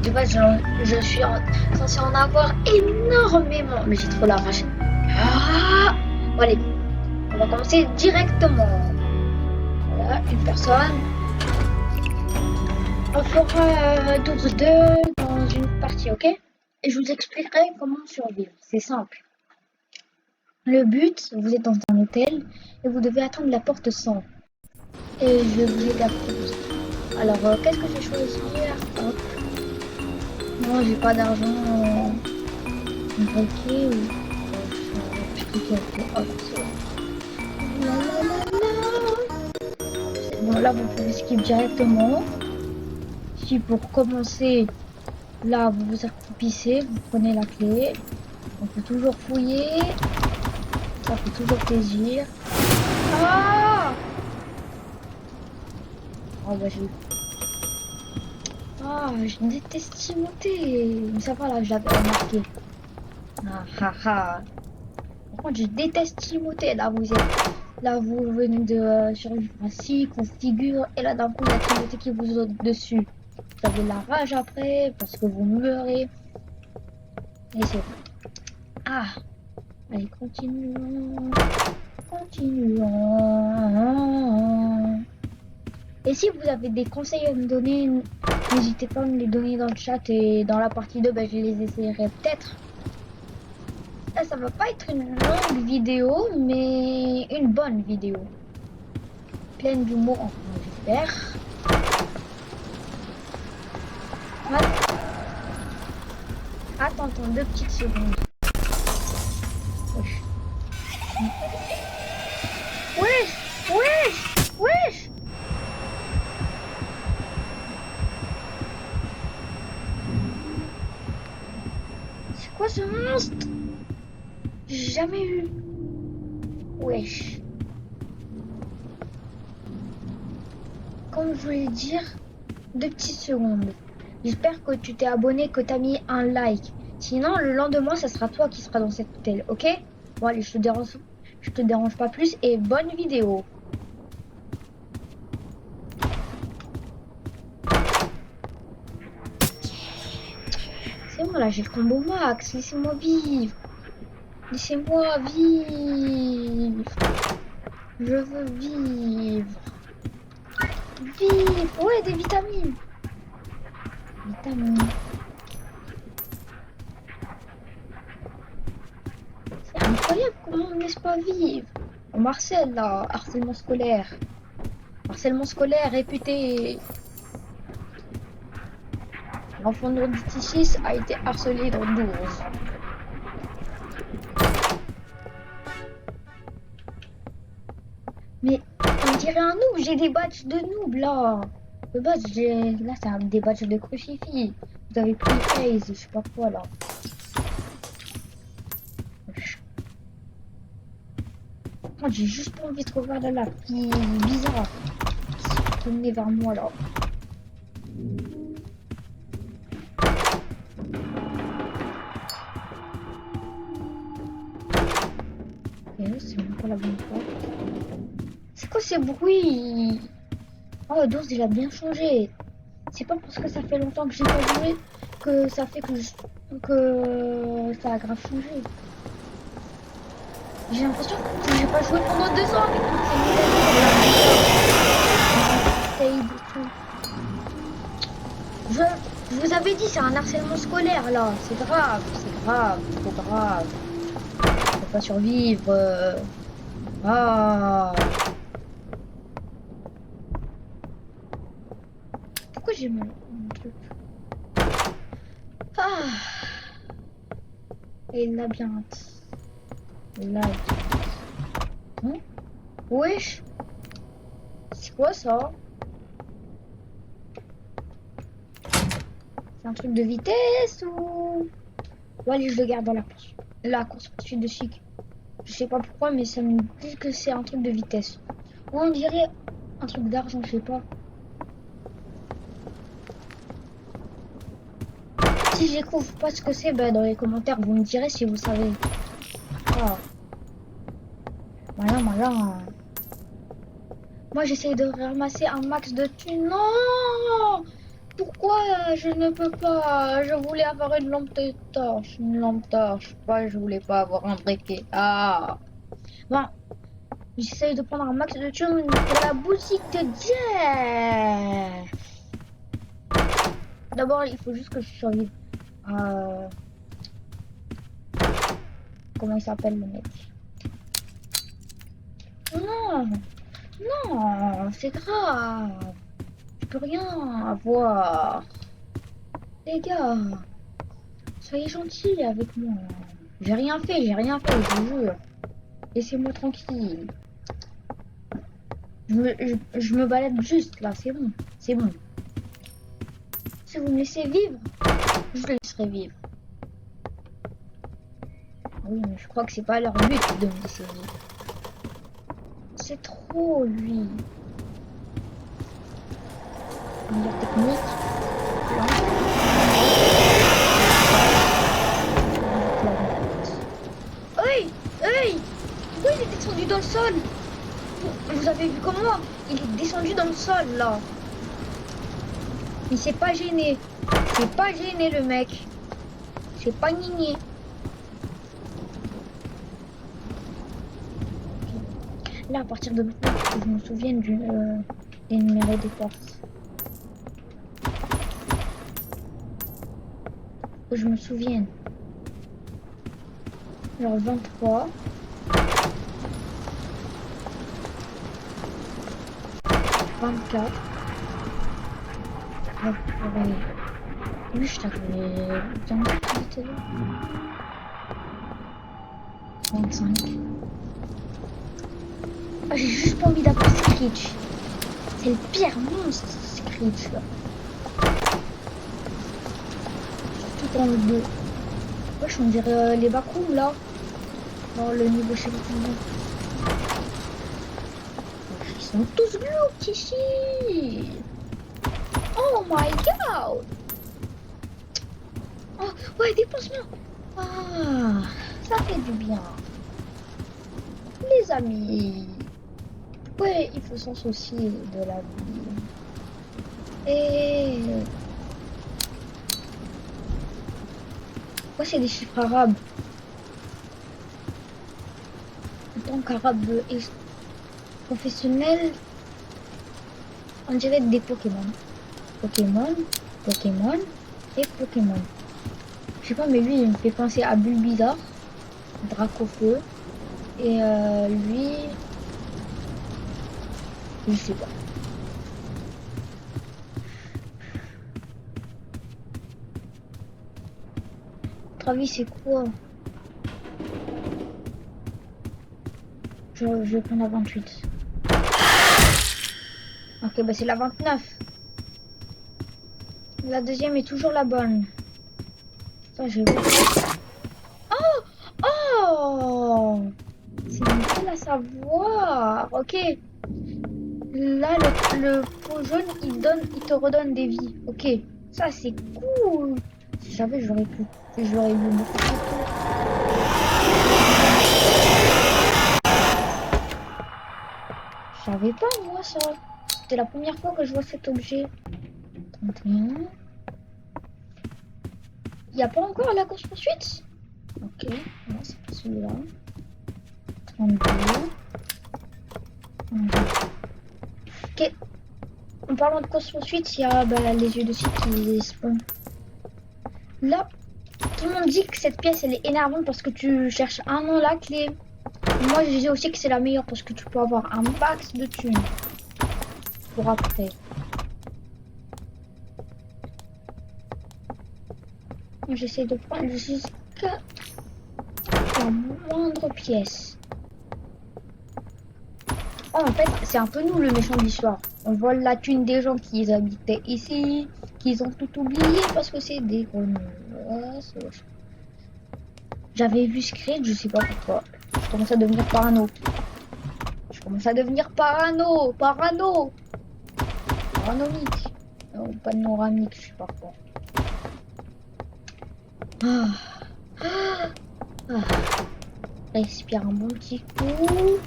de base, je suis censé en avoir énormément. Mais j'ai trop la rage. Ah bon, allez, on va commencer directement. Voilà, une personne. On fera tour 2 dans une partie, ok? Et je vous expliquerai comment survivre. C'est simple. Le but, vous êtes dans un hôtel et vous devez attendre la porte 100. Et je vais vous aider à proposer. Alors, qu'est-ce que je vais choisir? Hop. Non, j'ai pas d'argent. Un briquet ou... Je clique avec le hop, c'est bon. La, la, la, la. C'est bon, là, vous pouvez skip directement. Si pour commencer, là, vous vous accroupissez, vous prenez la clé. On peut toujours fouiller. Ça fait toujours plaisir. Ah! Oh, bah, j'ai... Ah, je déteste monter. Mais ça va, là, je l'avais remarqué. Ah, ah, ah. Par contre, je déteste Timothée. Là, vous êtes... Là, vous venez de survivre à 6 configure. Et là, d'un coup, il y a Timothée qui vous saute dessus. Vous avez la rage après, parce que vous meurez. Et c'est... Ah! Allez, continuons. Continuons. Et si vous avez des conseils à me donner, n'hésitez pas à me les donner dans le chat. Et dans la partie 2, ben, je les essayerai peut-être. Là, ça va pas être une longue vidéo, mais une bonne vidéo. Pleine d'humour, enfin, j'espère. Attends, 2 petites secondes. Wesh. Wesh, wesh, wesh. C'est quoi ce monstre? J'ai jamais eu. Wesh. Comme je voulais dire, 2 petites secondes. J'espère que tu t'es abonné, que t'as mis un like. Sinon, le lendemain, ça sera toi qui sera dans cet hôtel, ok? Bon, allez, je te dérange pas plus et bonne vidéo. C'est bon, là, j'ai le combo max. Laissez-moi vivre. Laissez-moi vivre. Je veux vivre. Vivre. Ouais, des vitamines. Vitamines. C'est incroyable comment on ne laisse pas vivre. Oh, Marcel, là, harcèlement scolaire. Harcèlement scolaire réputé. L'enfant de 6 a été harcelé dans 12. Mais on dirait un noob, j'ai des badges de noob là. Le badge, là c'est des badges de crucifix. Vous avez pris phase, je sais pas quoi là. Moi j'ai juste pas envie de revoir la lave qui est bizarre. Qui venait vers moi là. Et c'est même pas la bonne porte. C'est quoi ces bruits? Oh, Dose il a bien changé. C'est pas parce que ça fait longtemps que j'ai pas joué que ça fait que ça a grave changé. J'ai l'impression que j'ai pas joué pendant 2 ans avec toutes ces nouvelles. Je vous avais dit, c'est un harcèlement scolaire là. C'est grave, trop grave. On peut pas survivre. Ah. Pourquoi j'ai mon truc? Ah. Et labyrinthe. Hein? Wesh. C'est quoi ça? C'est un truc de vitesse ou... Bon allez, je le garde dans la course poursuite de chic. Je sais pas pourquoi, mais ça me dit que c'est un truc de vitesse. Ou on dirait un truc d'argent, je sais pas. Si je découvre pas ce que c'est, bah dans les commentaires, vous me direz si vous savez. Ah. Voilà. Moi, j'essaye de ramasser un max de thunes. Non! Pourquoi je ne peux pas? Je voulais avoir une lampe de torche. Une lampe torche. Pourquoi je voulais pas avoir un briquet? Ah. Bon, j'essaye de prendre un max de thunes pour la boutique de Jeff. D'abord, il faut juste que je survive. Euh, Comment il s'appelle le mec? Non, non, c'est grave. Je peux rien avoir. Les gars, soyez gentils avec moi. J'ai rien fait, je vous jure. Laissez-moi tranquille. Je me balade juste là, c'est bon, c'est bon. Si vous me laissez vivre, je le laisserai vivre. Oui, mais je crois que c'est pas leur but de me laisser vivre. C'est trop, lui. Meilleure technique. Hey, hey, pourquoi il est descendu dans le sol? Vous avez vu comment? Il est descendu dans le sol, là. Il s'est pas gêné. C'est pas gêné, le mec. C'est pas gagné. Là, à partir de maintenant, faut que je me souvienne des numéros des portes. Faut que je me souvienne. Genre 23. 24. Oh, purée. Oui, je t'avais bien dit qu'il était là. 25. Ah, j'ai juste pas envie d'avoir Screech. C'est le pire monstre, Screech, là. Surtout dans le 2. Wesh, on dirait les backrooms, là. Dans le niveau chez les clients. Ils sont tous glauques ici. Oh my god. Oh, ouais, dépense-moi. Ah, ça fait du bien. Les amis. Ouais, il faut s'en soucier de la vie. Et... Pourquoi c'est des chiffres arabes? En tant qu'arabe professionnel, on dirait des Pokémon. Pokémon, Pokémon et Pokémon. Je sais pas, mais lui, il me fait penser à Bulbizarre, Dracofeu, et lui, je sais pas. Votre avis, c'est quoi? Je vais prendre la 28. Ok, bah c'est la 29. La deuxième est toujours la bonne. Ça, je vais... Oh! Oh! C'est nickel à savoir. Ok. Là, le pot jaune, il te redonne des vies. Ok. Ça, c'est cool. Si j'avais, j'aurais pu. J'aurais eu beaucoup plus tôt. Je savais pas, moi, ça. C'était la première fois que je vois cet objet. 31. Il n'y a pas encore la course poursuite? Ok. Non, c'est pas celui-là. 32. Ok. En parlant de course poursuite, il y a les yeux de site qui spawn. Là, tout le monde dit que cette pièce elle est énervante parce que tu cherches un an la clé. Moi je dis aussi que c'est la meilleure parce que tu peux avoir un max de thunes pour après. J'essaie de prendre jusqu'à la moindre pièce. Oh, en fait, c'est un peu nous le méchant de l'histoire. On vole la thune des gens qui habitaient ici, qu'ils ont tout oublié parce que c'est des grenouilles. Ouais, j'avais vu Screech, je sais pas pourquoi. Je commence à devenir parano. Je commence à devenir paranoïque. Non, panoramique, je sais pas quoi. Ah. Ah. Ah. Respire un bon petit coup.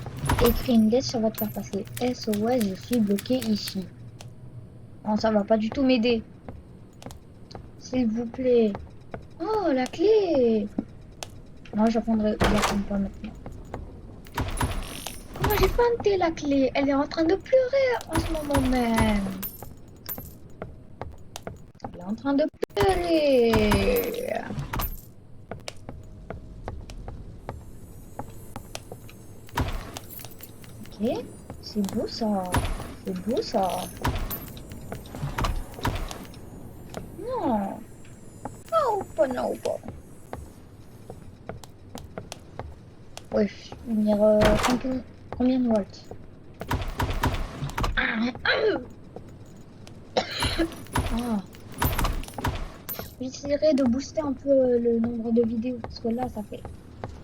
Écris une lettre, ça va te faire passer SOS, je suis bloqué ici. Non, ça va pas du tout m'aider. S'il vous plaît. Oh, la clé. Non, je la prendrai pas maintenant. Comment j'ai planté la clé? Elle est en train de pleurer en ce moment même. Elle est en train de pleurer. Ok, c'est beau ça. C'est beau ça. Non. Non, pas non, pas. Wesh, lumière combien de volts? Ah. J'essaierai de booster un peu le nombre de vidéos parce que là, ça fait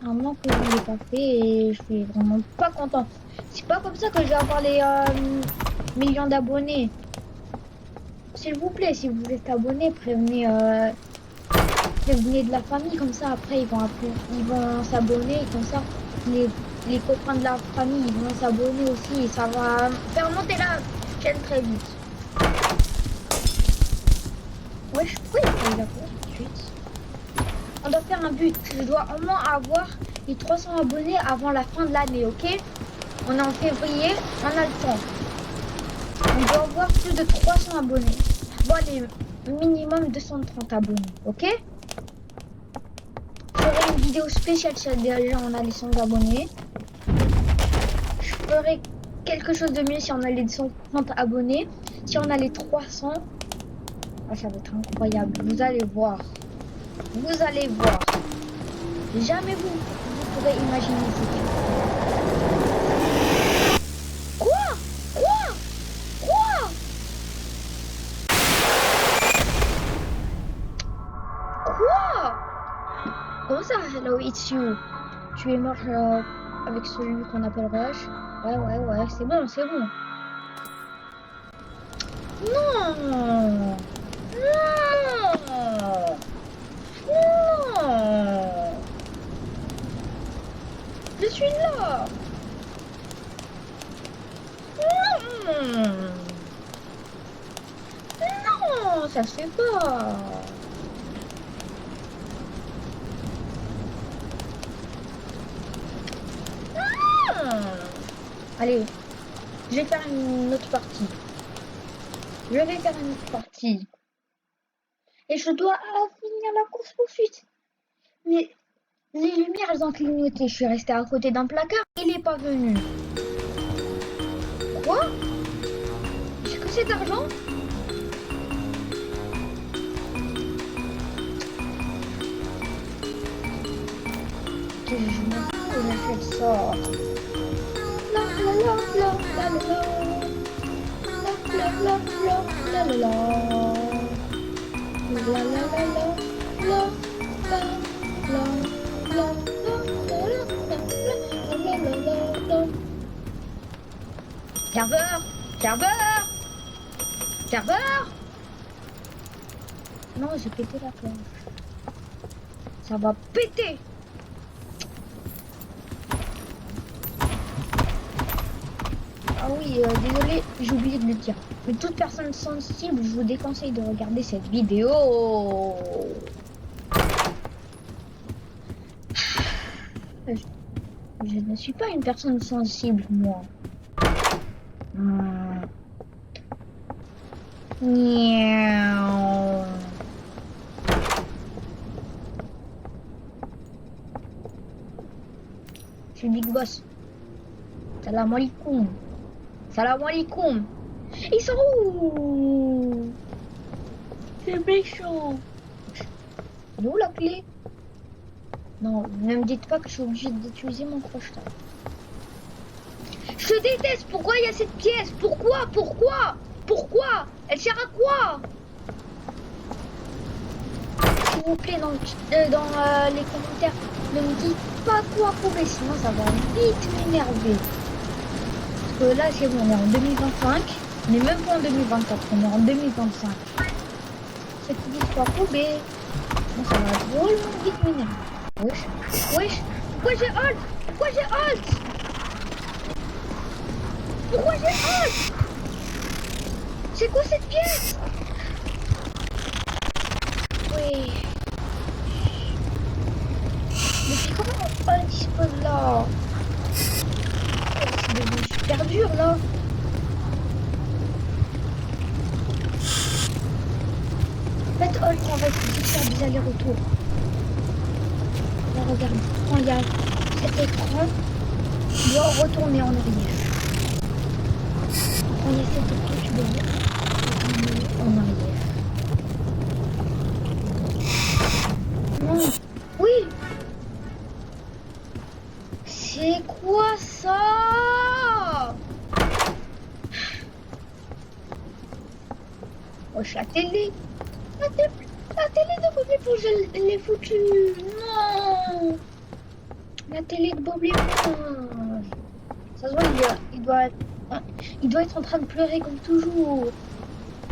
un mois que je ne l'ai pas fait et je suis vraiment pas content. C'est pas comme ça que je vais avoir les millions d'abonnés. S'il vous plaît, si vous êtes abonné, prévenez de la famille comme ça. Après, ils vont s'abonner comme ça. Les, les copains de la famille, ils vont s'abonner aussi et ça va faire monter la chaîne très vite. Ouais, pourquoi il a pas eu la course tout de suite? On doit faire un but. Je dois au moins avoir les 300 abonnés avant la fin de l'année, ok? On est en février, on a le temps. On doit avoir plus de 300 abonnés. Bon, allez, minimum 230 abonnés, ok? Je ferai une vidéo spéciale si déjà on a les 100 abonnés. Je ferai quelque chose de mieux si on a les 130 abonnés. Si on a les 300, ah, ça va être incroyable. Vous allez voir. Vous allez voir. Jamais vous pourrez imaginer ce truc. Quoi? Quoi? Quoi? Quoi? Comment ça, hello, it's you? Tu es mort avec celui qu'on appelle Rush? Ouais, c'est bon, c'est bon. Non! Non! Non! Je suis là! Non! Non! Ça se fait pas! Non! Allez, je vais faire une autre partie. Je vais faire une autre partie. Et je dois finir la course poursuite. Mais les lumières, elles ont clignoté. Je suis restée à côté d'un placard. Il n'est pas venu. Quoi? J'ai que cet argent? Ok, je m'en fous, on achète ça. La la la la la la la. La la la la la la. La la la la la la la la. Serveur! Serveur! Serveur! Non, j'ai pété la planche. Ça va péter! Ah oui, désolé, j'ai oublié de le dire. Mais toute personne sensible, je vous déconseille de regarder cette vidéo. Je ne suis pas une personne sensible, moi. Miaou. Je suis Big Boss. Salam alaikum. Salam alaikum. Ils sont où? C'est méchant. Elle est où la clé? Non, ne me dites pas que je suis obligée d'utiliser mon crochet. Je déteste. Pourquoi il y a cette pièce? Pourquoi? Elle sert à quoi? S'il vous plaît, dans les commentaires, ne me dites pas quoi couper, sinon ça va vite m'énerver. Parce que là, c'est bon, on est en 2025. On n'est même pas en 2024, on est en 2025. C'est qui dit quoi couper? Bon, ça va drôlement vite m'énerver. Wesh. Pourquoi j'ai halt? C'est quoi cette pièce? Mais puis comment on dispose là? C'est devenu super dur là. En fait, Hulk, on va essayer de faire des allers-retours. Là, regarde, quand il y a cet écran, tu dois retourner en arrière. Quand il y a cet écran, tu dois retourner en arrière. Non. Oui. C'est quoi ça? Wesh, la télé. La télé de Bob l'éponge, elle est foutue. Non. La télé de Bob l'éponge. Ça se voit, il doit être en train de pleurer comme toujours.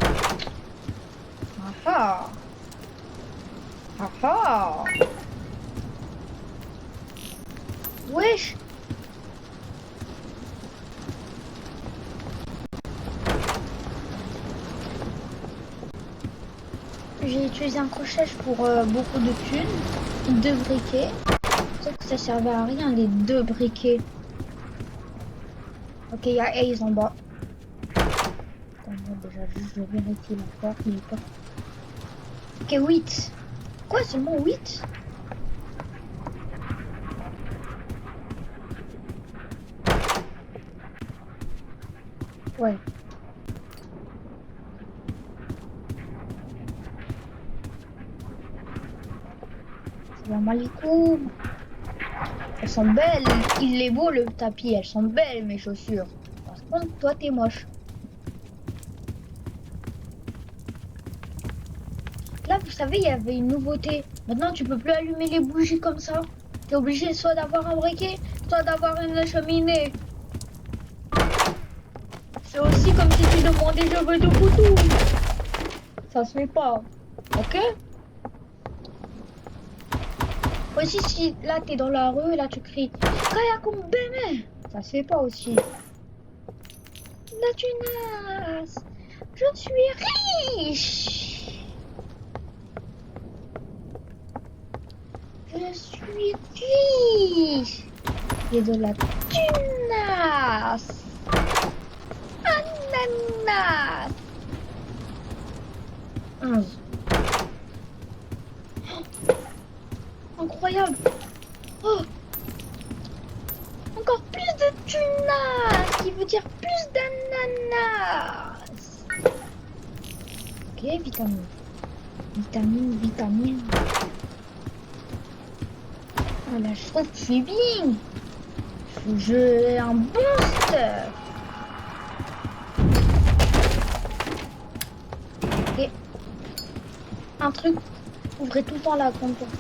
Ah ah. Ah ah. Wesh. J'ai utilisé un crochet pour beaucoup de thunes, 2 briquets. Sauf que ça servait à rien les 2 briquets. Ok, il y a Ace en bas. Attends, moi, déjà, juste je vérifie la porte, il est pas. Ok, 8. Quoi, seulement 8? Ouais. Salam alaikum. Elles sont belles. Il est beau le tapis. Elles sont belles mes chaussures. Par contre, toi t'es moche. Là, vous savez, il y avait une nouveauté. Maintenant, tu peux plus allumer les bougies comme ça. T'es obligé soit d'avoir un briquet, soit d'avoir une cheminée. C'est aussi comme si tu demandais je veux de photos. Ça se fait pas. Ok? Aussi, si là t'es dans la rue, là tu cries Kaya Kumbeme. Ça se fait pas aussi. La tunasse. Je suis riche. Je suis riche. J'ai de la tunasse. Ananas. 11. Incroyable. Oh. Encore plus de tunas, qui veut dire plus d'ananas. Ok, vitamine. Vitamine. Voilà, je trouve que je suis bien. J'ai un bon stuff. Ok. Un truc, ouvrez tout le temps la grande porte.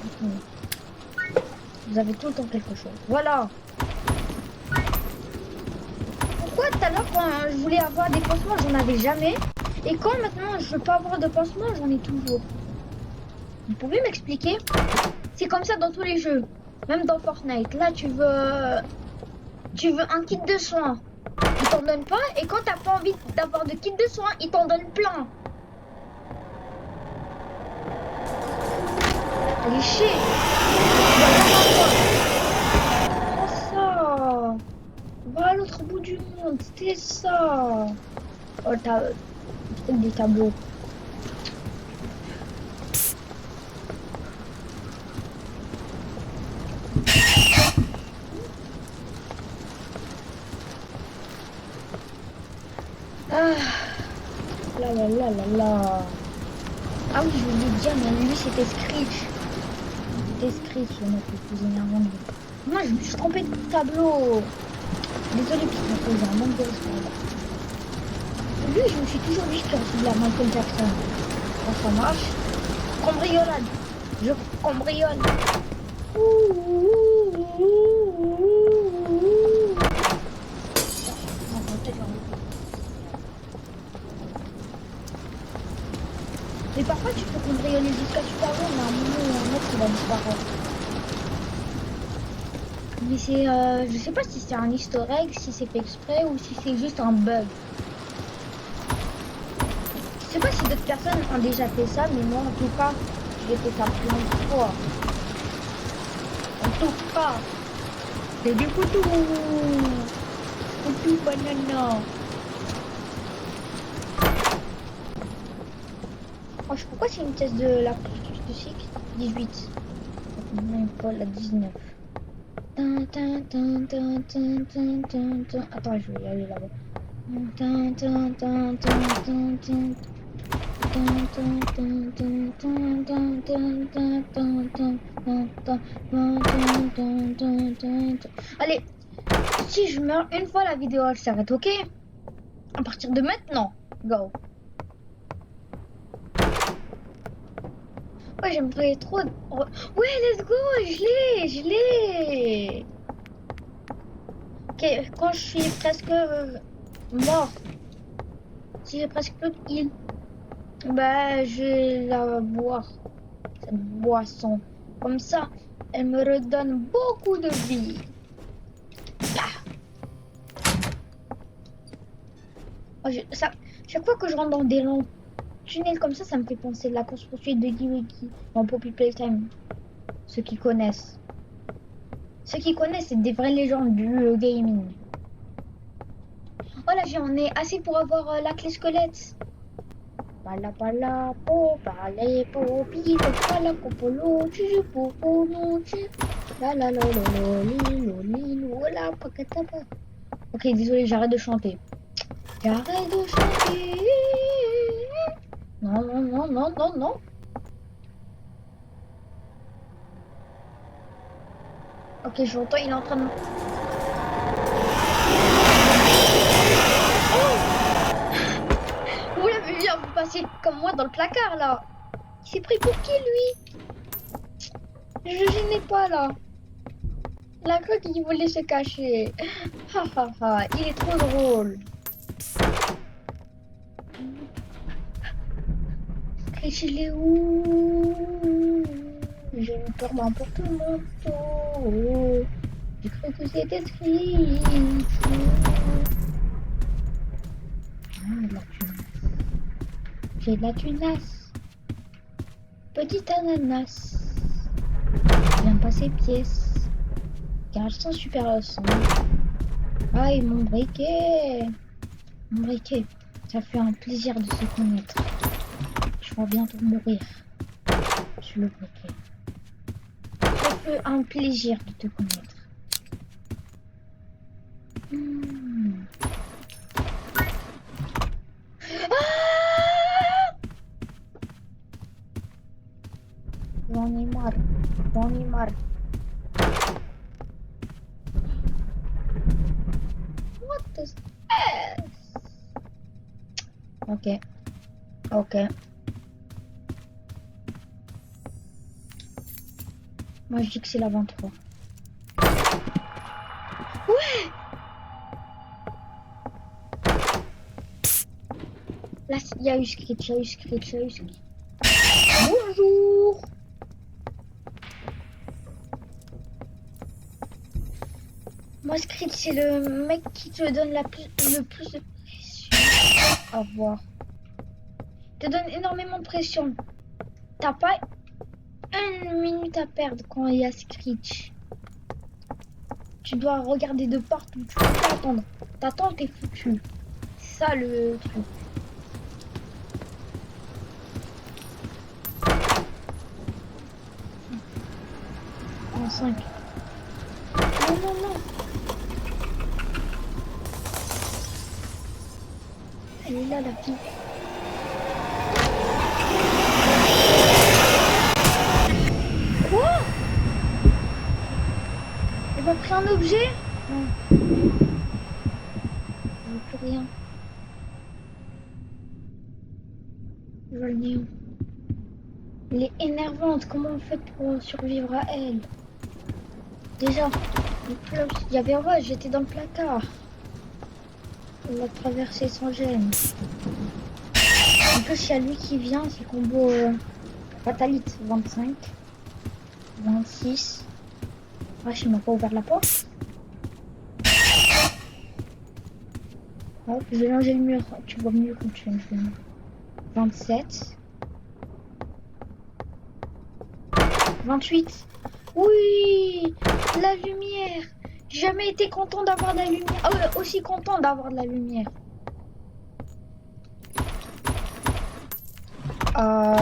Vous avez tout le temps quelque chose. Voilà. Pourquoi tout à l'heure quand je voulais avoir des pansements, j'en avais jamais. Et quand maintenant je peux avoir de pansements, j'en ai toujours. Vous pouvez m'expliquer? C'est comme ça dans tous les jeux. Même dans Fortnite. Là tu veux un kit de soins. Ils t'en donnent pas. Et quand t'as pas envie d'avoir de kit de soins, ils t'en donnent plein. Allez chier. Oh ça. Va à l'autre bout du monde. C'était ça. Oh t'as des tableaux. Ah là. Ah oui, je voulais dire, mais lui c'était Screech. C'était Screech, le mec le plus énervant. Moi je me suis trompée de tableau. Désolé, parce que j'ai un manque de respect. Lui, je me suis toujours dit qu'il ressemblait à Michael Jackson. Quand ça marche, cambriolade. Je cambriole. Mais parfois tu peux cambrioler jusqu'à super loin, mais à un moment ou à un autre il va disparaître. Mais c'est, je sais pas si c'est un easter egg, si c'est fait exprès ou si c'est juste un bug. Je sais pas si d'autres personnes ont déjà fait ça, mais moi en tout cas, J'ai fait ça plein de fois. On touche pas. C'est du couteau. Couteau banana. Oh, je sais pourquoi c'est une thèse de la de cycle 18. Même pas la 19. Attends, je vais y aller là-bas. Allez, si je meurs une fois, la vidéo elle s'arrête, ok? À partir de maintenant, go. Ouais, j'aimerais trop. Ouais, let's go, je l'ai. Ok, quand je suis presque mort, si j'ai presque plus de heal, bah je vais la boire, cette boisson. Comme ça, elle me redonne beaucoup de vie. Ah. Oh, chaque fois que je rentre dans des longs tunnels comme ça me fait penser à la course-poursuite de Wiki dans Poppy Playtime. Ceux qui connaissent. Ceux qui connaissent, c'est des vraies légendes du gaming. Oh là, j'en ai assez pour avoir la clé squelette. Pala pala po, pale po, pito pala popolo, chuchu popo no chu. La la la la la lilo lilo la pakatapa. Ok, désolé, j'arrête de chanter. J'arrête de chanter. Non, non, non, non, non, non. Ok, j'entends, il est en train de... Vous l'avez vu, vous passez comme moi dans le placard, là. Il s'est pris pour qui, lui? Je gênais pas, là. Il a cru qu'il voulait se cacher. Ha ha ha, il est trop drôle. Screech, il est où? J'ai eu peur d'emporter le manteau. J'ai cru que c'était Screech. Ah, de la tunasse. J'ai de la tunasse. Petite ananas. J'aime pas ses pièces. Car elles sont super leçons. Aïe, mon briquet. Mon briquet. Ça fait un plaisir de se connaître. Je vais bientôt mourir. Sur le briquet. Ça fait un plaisir de te connaître. Ah, j'en ai marre. J'en ai marre. What is this? Ok. Ok. Moi je dis que c'est la 23. Ouais. Là, il y a eu Screech, il y a eu Screech, il y a eu Screech. Bonjour. Moi, Screech, c'est le mec qui te donne le plus de pression à voir. Il te donne énormément de pression. T'as pas une minute à perdre quand il y a Screech. Tu dois regarder de partout. Tu peux pas attendre. T'attends, t'es foutu. C'est ça le truc. En 5. Non, non, non. Elle est là, la fille. Quoi? Elle m'a pris un objet? Non. Je veux plus rien. Je veux le néon. Elle est énervante. Comment on fait pour survivre à elle? Déjà, il y avait Rose, j'étais dans le placard. On l'a traversé sans gêne. En plus, il y a lui qui vient, c'est combo Fatalite 25, 26. Wesh, il m'a pas ouvert la porte. Hop, je vais longer le mur. Tu vois mieux quand tu viens de 27. 28. Oui, la lumière. J'ai jamais été content d'avoir de la lumière. Ah ouais, aussi content d'avoir de la lumière. Oh,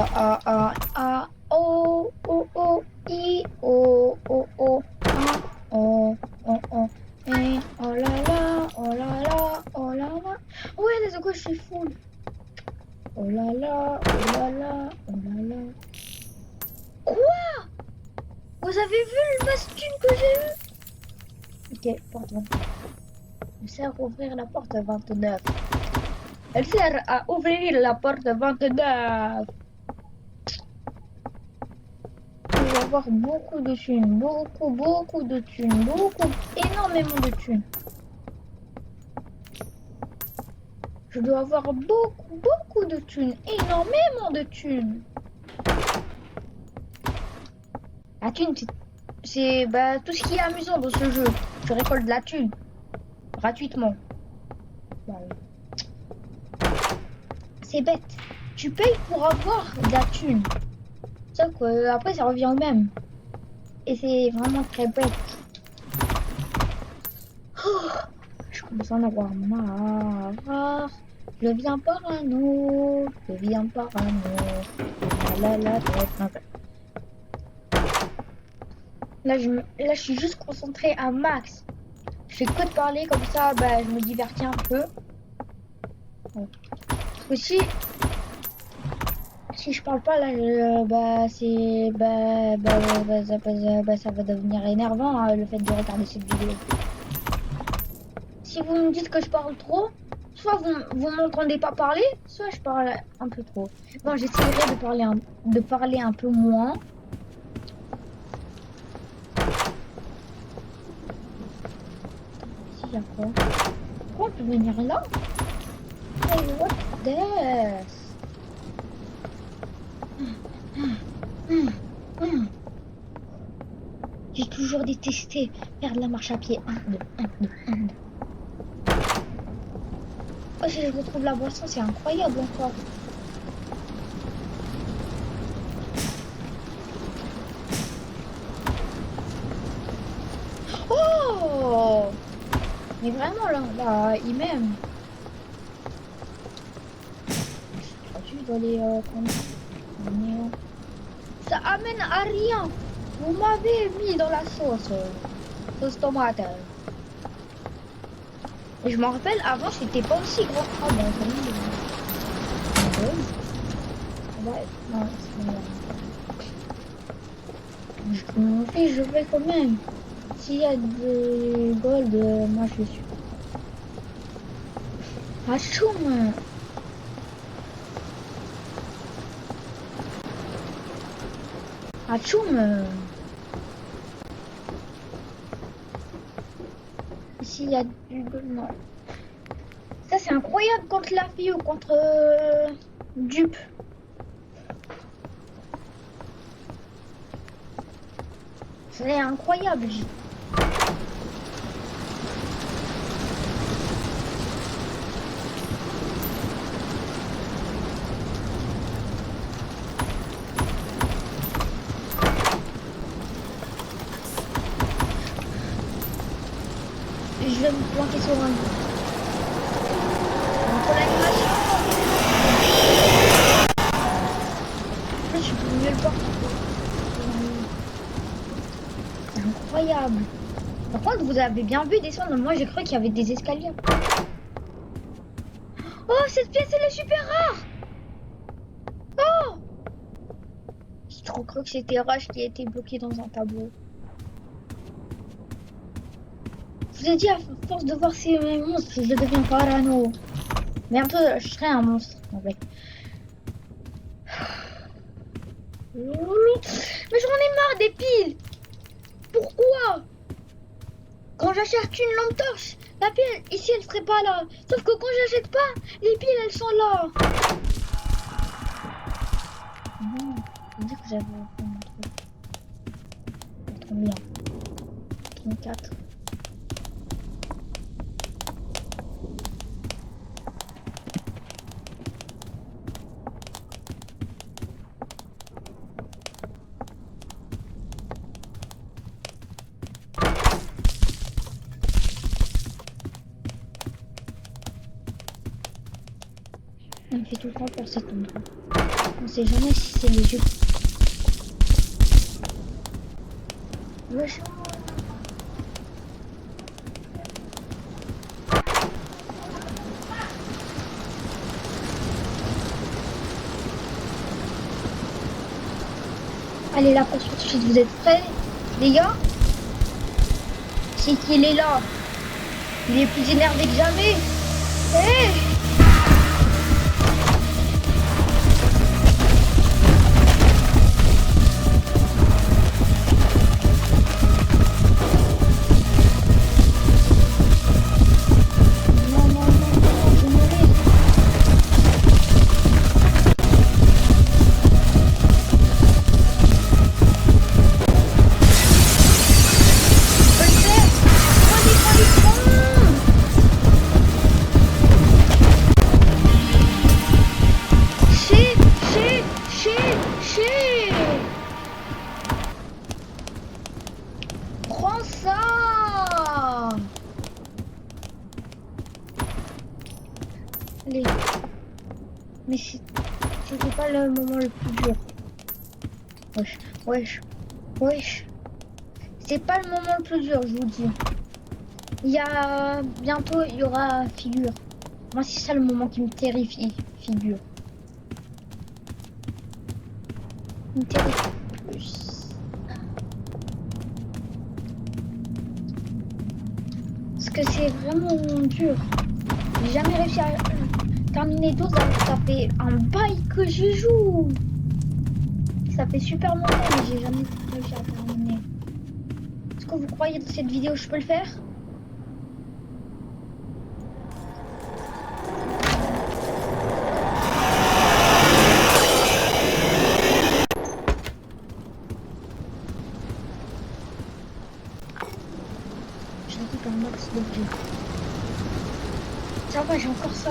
oh, oh, I, oh, oh, oh, ah, oh, oh, oh, et, oh là là, oh là là, oh là là. Ouais, les quoi, je suis full. Oh là là, oh là là, oh là là. Quoi? Vous avez vu le masque que j'ai eu? Ok, porte 29. Elle sert à ouvrir la porte 29. Elle sert à ouvrir la porte 29. Je vais avoir beaucoup de thunes, beaucoup de thunes, énormément de thunes. Je dois avoir beaucoup de thunes, énormément de thunes. La thune, c'est bah, tout ce qui est amusant dans ce jeu. Tu récoltes de la thune, gratuitement. Bah oui. C'est bête. Tu payes pour avoir de la thune. Sauf que après ça revient au même. Et c'est vraiment très bête. Oh, je commence à en avoir marre. Je deviens parano. Je deviens parano. La tête. Là, je suis juste concentrée à max. Je fais que de parler comme ça, bah, je me divertis un peu. Bon. Parce que si je parle pas là, ça va devenir énervant hein, le fait de regarder cette vidéo. Si vous me dites que je parle trop, soit vous m'entendez pas parler, soit je parle un peu trop. Bon, j'essaierai de parler un peu moins. Ici, il y a quoi? Pourquoi on peut venir là? Hey, what this? J'ai toujours détesté faire de la marche à pied. 1, 2, 1, 2, 1, 2. Oh, si je retrouve la boisson, c'est incroyable encore. Oh! Mais vraiment, là, il m'aime. Tu dois les prendre. Ça amène à rien. Vous m'avez mis dans la sauce tomate. Et je m'en rappelle, avant, c'était pas aussi grand. Ah bon, ouais, non, c'est bon. Je m'en fiche, je vais quand même. S'il y a de gold, moi je suis. Hachoum! Hachoum! S'il y a du gold, non. Ça c'est incroyable contre la fille ou contre dupe. C'est incroyable. Je vais me planter sur un lit. Pour l'animation. Je suis mieux le voir. C'est incroyable. Par contre, vous avez bien vu descendre. Moi, j'ai cru qu'il y avait des escaliers. Oh, cette pièce, elle est super rare. Oh! J'ai trop cru que c'était Rush qui a été bloqué dans un tableau. Je vous ai dit, à force de voir ces monstres, je deviens parano. Bientôt, je serai un monstre. Ouais. Mais j'en ai marre des piles. Pourquoi? Quand j'achète une lampe torche, la pile ici elle serait pas là. Sauf que quand j'achète pas, les piles elles sont là. Non, je dis que j'avais fait un truc. Trop bien. 34. On me fait tout le temps peur cet endroit. On sait jamais si c'est les yeux. Wesh. Allez, la course poursuite, vous êtes prêts, les gars? C'est qu'il est là. Il est plus énervé que jamais. Hey! Prends ça. Allez. Mais c'était pas le moment le plus dur. Wesh, wesh, wesh. C'est pas le moment le plus dur, je vous dis. Bientôt, il y aura figure. Moi, c'est ça le moment qui me terrifie, figure. Il me terrifie plus. Parce que c'est vraiment dur. J'ai jamais réussi à terminer 12 alors que ça fait un bail que je joue. Ça fait super longtemps mais j'ai jamais réussi à terminer. Est-ce que vous croyez dans cette vidéo je peux le faire? J'applique un max d'objets. Ça va, j'ai encore ça.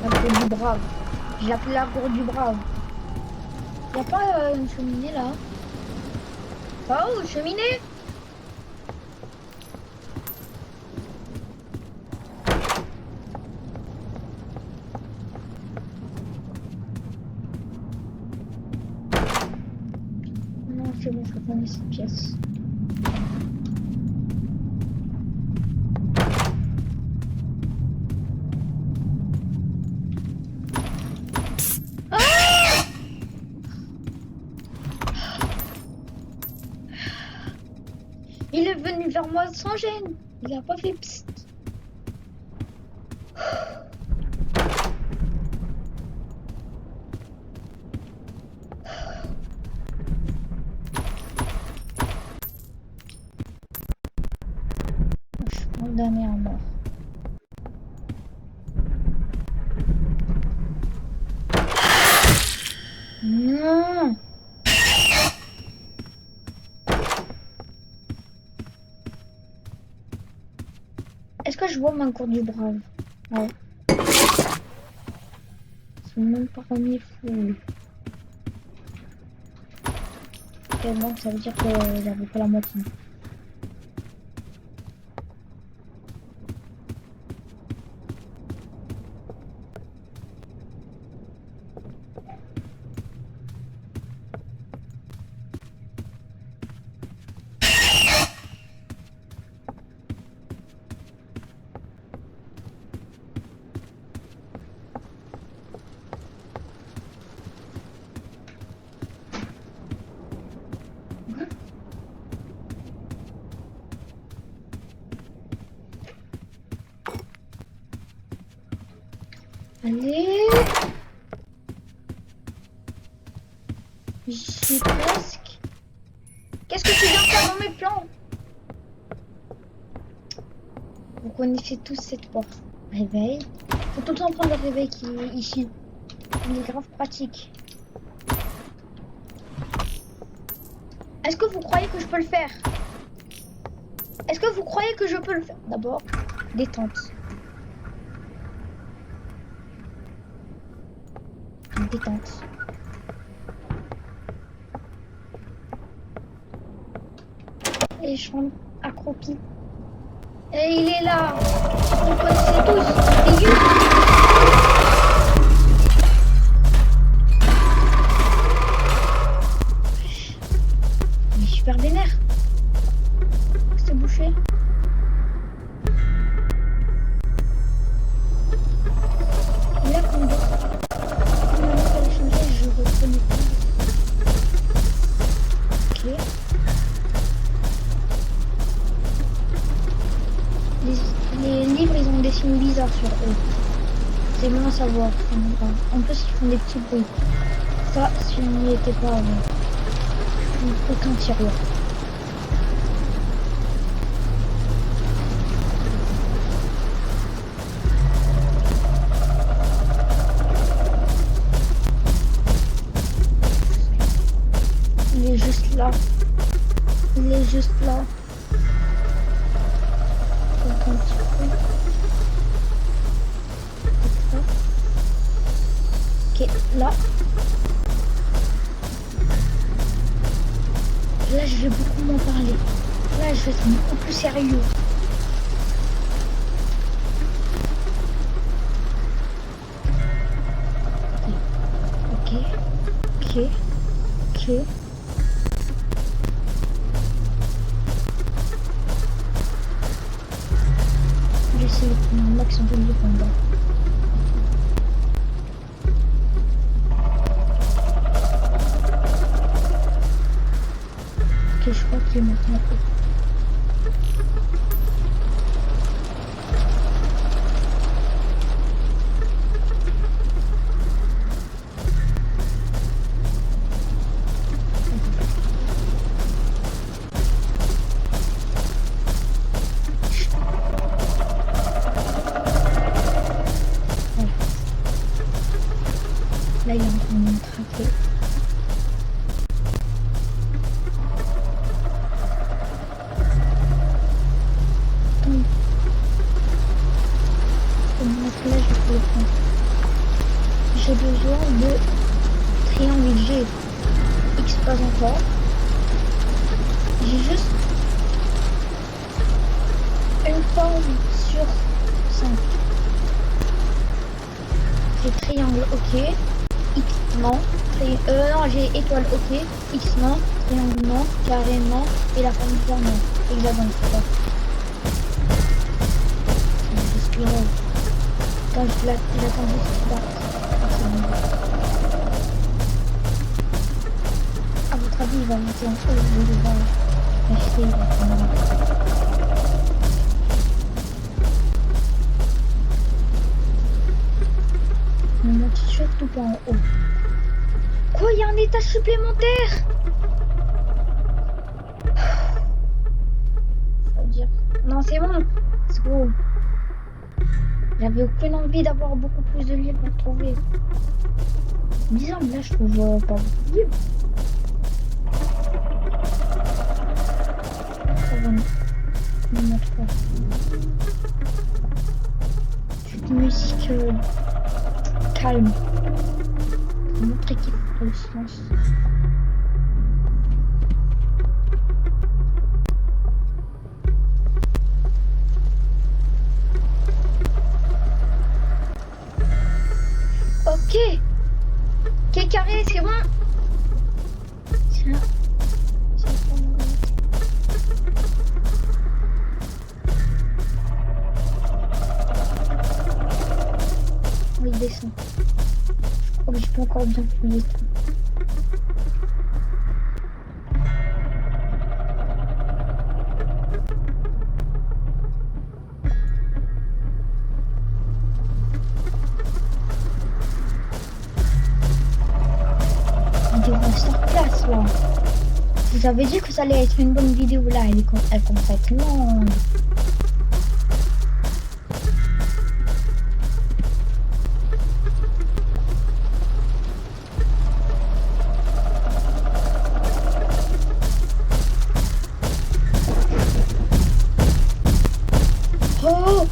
La cour du brave. J'ai appelé la cour du brave. Y'a pas une cheminée là? Oh, une cheminée? Non, c'est bon, je reconnais cette pièce. Il est venu vers moi sans gêne. Il a pas fait psst. Je suis condamné à mort. Non. Est-ce que je vois ma cour du brave? Ouais. Ils sont même pas remis full. Ok, bon, ça veut dire que j'avais pas la moitié. Allez. J'y presque. Qu'est-ce que tu viens faire dans mes plans? Vous connaissez tous cette porte. Réveil. Faut tout le temps prendre le réveil qui est ici. Il est grave pratique. Est-ce que vous croyez que je peux le faire? Est-ce que vous croyez que je peux le faire? D'abord, détente. Détente. Et je suis accroupi. Et il est là. Vous connaissez tous. Les yeux. C'est bon à savoir. En plus, ils font des petits bruits. Ça, si on n'y était pas avant. Aucun tiroir. Il est juste là. Il est juste là. Aucun petit bruit. Ok, là. Là, je vais beaucoup m'en parler. Là, je vais être beaucoup plus sérieux. Ok, ok, ok. J'essaie de prendre un max en zone de combat. Ok, je crois qu'il est maintenant. Là, il est en train de me traquer. Là, je peux le prendre. J'ai besoin de triangle G. X pas encore. J'ai juste une forme sur 5. J'ai triangle OK. X non. Non, j'ai étoile OK. X non. Triangle non. Carré non. Et la forme bizarre non. Hexagone c'est ça. C'est spirale. Quand je l'attends juste là. À votre avis, il va monter en haut, je vais le voir. Acheter, il va prendre. Ne monte surtout pas en haut. Quoi, il y a un étage supplémentaire? Ça veut dire... Non, c'est bon. C'est bon. J'avais aucune envie d'avoir beaucoup plus de livres à trouver. Bizarre, mais là je trouve pas beaucoup de livres. Ça va, ne montre pas. C'est une musique calme. Pour montrer qu'il faut le silence. Ok. Ok, carré, c'est bon. Tiens. Oui, il descend. Oh, mais je peux encore bien fouiller. Masterclass là. Je vous avais dit que ça allait être une bonne vidéo là, elle commence à être longue. Oh!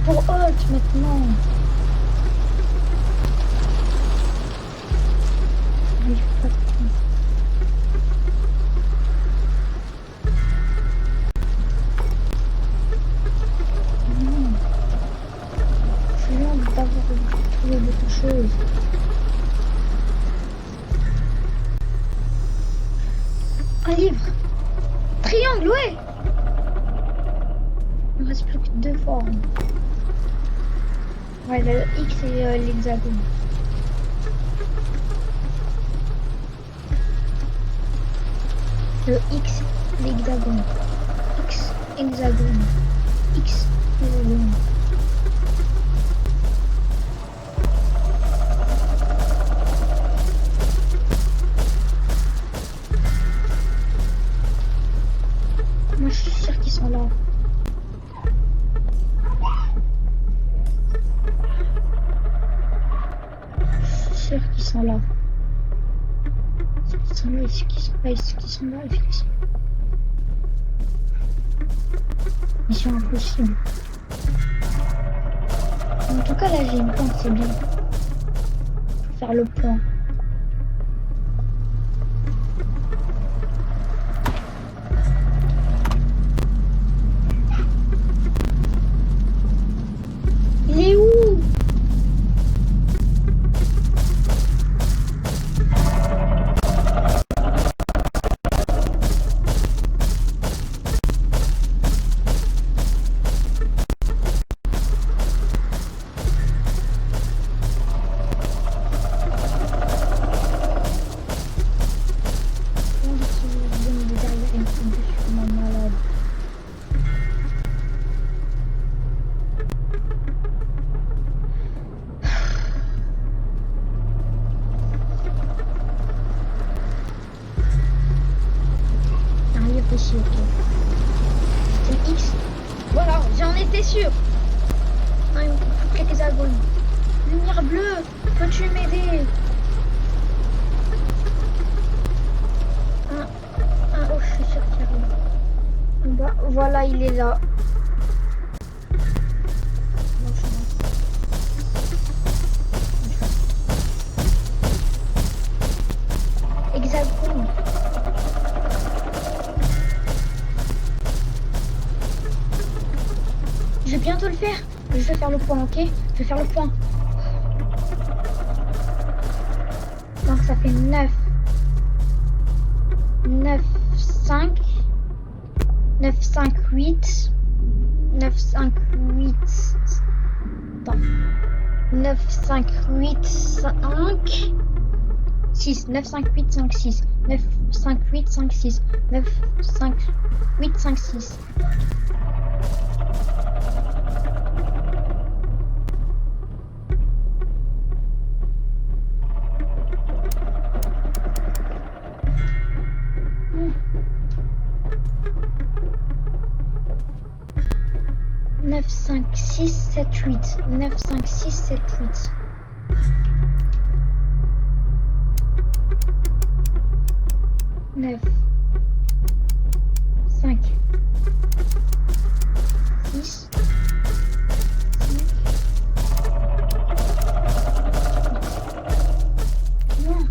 Pour Hulk maintenant. Oui, pas de temps. Non. Je viens d'avoir trouvé beaucoup de choses. Un livre. Triangle, ouais. Il ne reste plus que 2 formes. l'hexagone. Ouais, le X et l'hexagone. Le X, l'hexagone. X, hexagone. X, hexagone. Moi, je suis sûre qu'ils sont là. Je suis sûre qu'ils sont là. Est-ce qu'ils sont là? Est-ce qu'ils sont là? Est-ce qu'ils sont là? Est-ce qu'ils sont là? Mission impossible. En tout cas, là, j'ai une plante, c'est bien. Faut faire le point. Il est où? Ici, ok. C'est X. Voilà, j'en étais sûr. Non, il me faut quelques hexagones. Lumière bleue, peux-tu m'aider? Oh, je suis sûre qu'il arrive. Bah, voilà, il est là. Hexagone. Je vais bientôt le faire. Je vais faire le point, ok? Je vais faire le point. Donc ça fait 9. 9, 5. 9, 5, 8. 9, 5, 8. Attends. 9, 5, 8, 5. 6. 9, 5, 8, 5, 6. 9, 5, 8, 5, 6. 9, 5, 8, 5, 6. Neuf, 5, 6, 7, 8. 9, 5, 6, 7, 8. 9, 5, 6, 5. Non.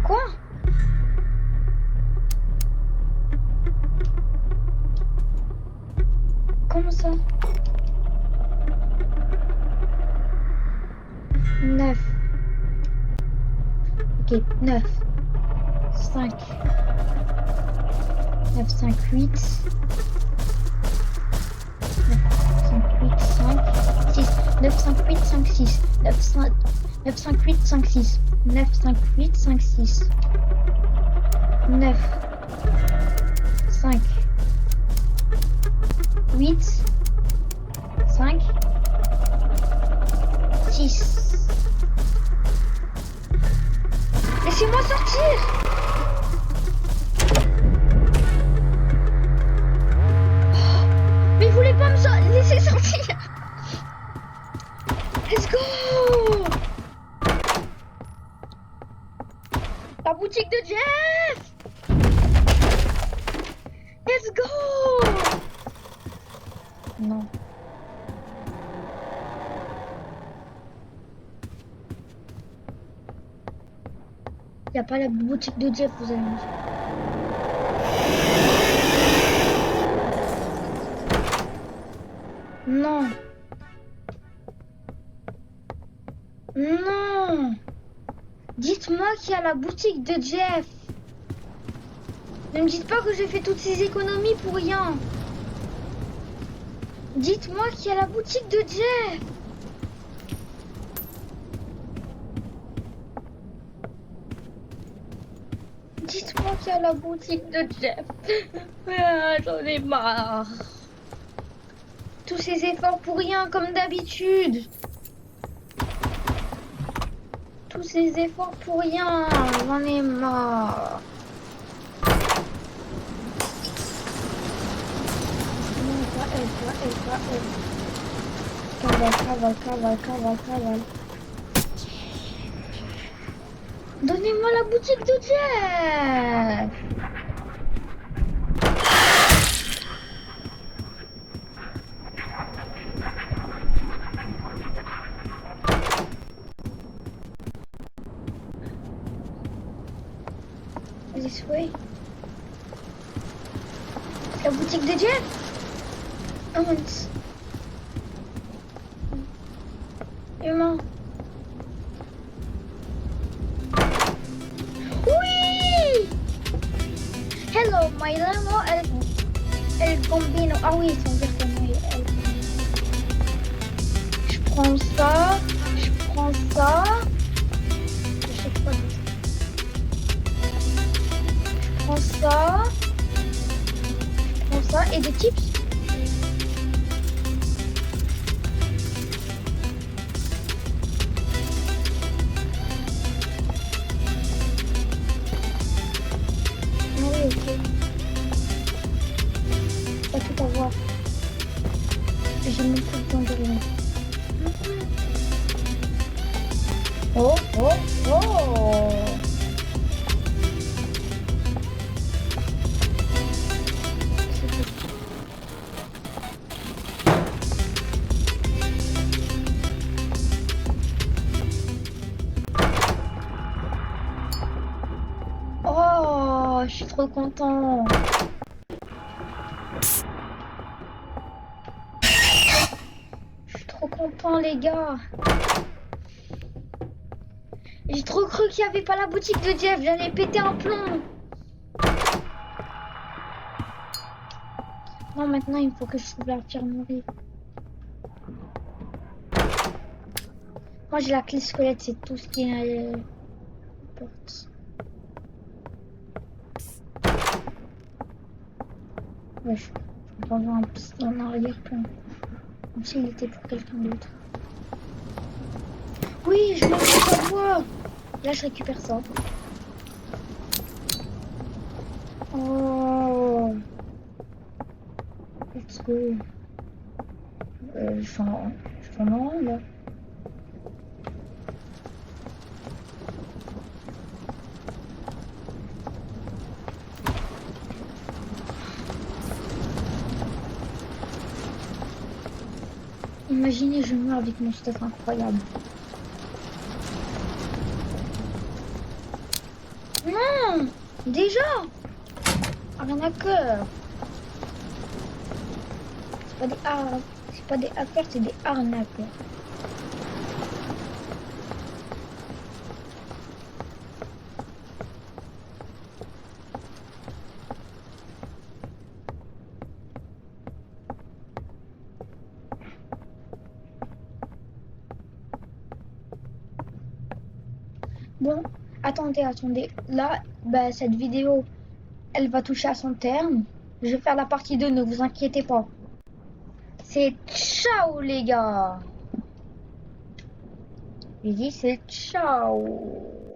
Quoi? Comment ça? 9. Ok, 9. 5. 9, 5, 8. 9, 5, 8, 5, 6. 9, 5, 8, 5, 6. 9, 5, 9, 5, 8, 5, 6. 9, 5, 8, 5, 6. 9, 5, 8, 5, 6. Laissez-moi sortir! Oh, mais il voulait pas me laisser sortir! Let's go! La boutique de Jeff! Let's go! Non. Il n'y a pas la boutique de Jeff, vous allez me dire. Non. Non. Dites-moi qu'il y a la boutique de Jeff. Ne me dites pas que j'ai fait toutes ces économies pour rien. Dites-moi qu'il y a la boutique de Jeff. Dites-moi qu'il y a la boutique de Jeff. Ah, j'en ai marre. Tous ces efforts pour rien, comme d'habitude. Tous ces efforts pour rien, j'en ai marre. Non, pas elle, pas elle, pas elle. Cavale. Donnez-moi la boutique de Jeff. This way. La boutique de Jeff. Oh mince. Humain. Oui. Hello, my lamo el combino. Ah oui, son version. Je prends ça. Je prends ça. Je sais pas. Je prends ça. Je prends ça et des chips. Pas tout avoir. J'ai même plus le temps de rien. Oh. Oh, je suis trop content. Je suis trop content, les gars. J'ai trop cru qu'il n'y avait pas la boutique de Jeff. J'allais péter un plomb. Non, maintenant, il faut que je trouve l'infirmerie. Moi, j'ai la clé squelette. C'est tout ce qui est à la porte. Ouais, je peux avoir un petit en arrière-plan. Comme s'il était pour quelqu'un d'autre. Oui, je manque pas de voix. Là, je récupère ça. Oh. Let's go. Je suis en rang, là. Imaginez, je meurs avec mon stuff incroyable. Non, déjà. Rien à cœur. C'est pas des hackers, c'est des arnaqueurs. Bon, attendez. Là, bah, cette vidéo, elle va toucher à son terme. Je vais faire la partie 2, ne vous inquiétez pas. C'est ciao, les gars. J'ai dit c'est ciao.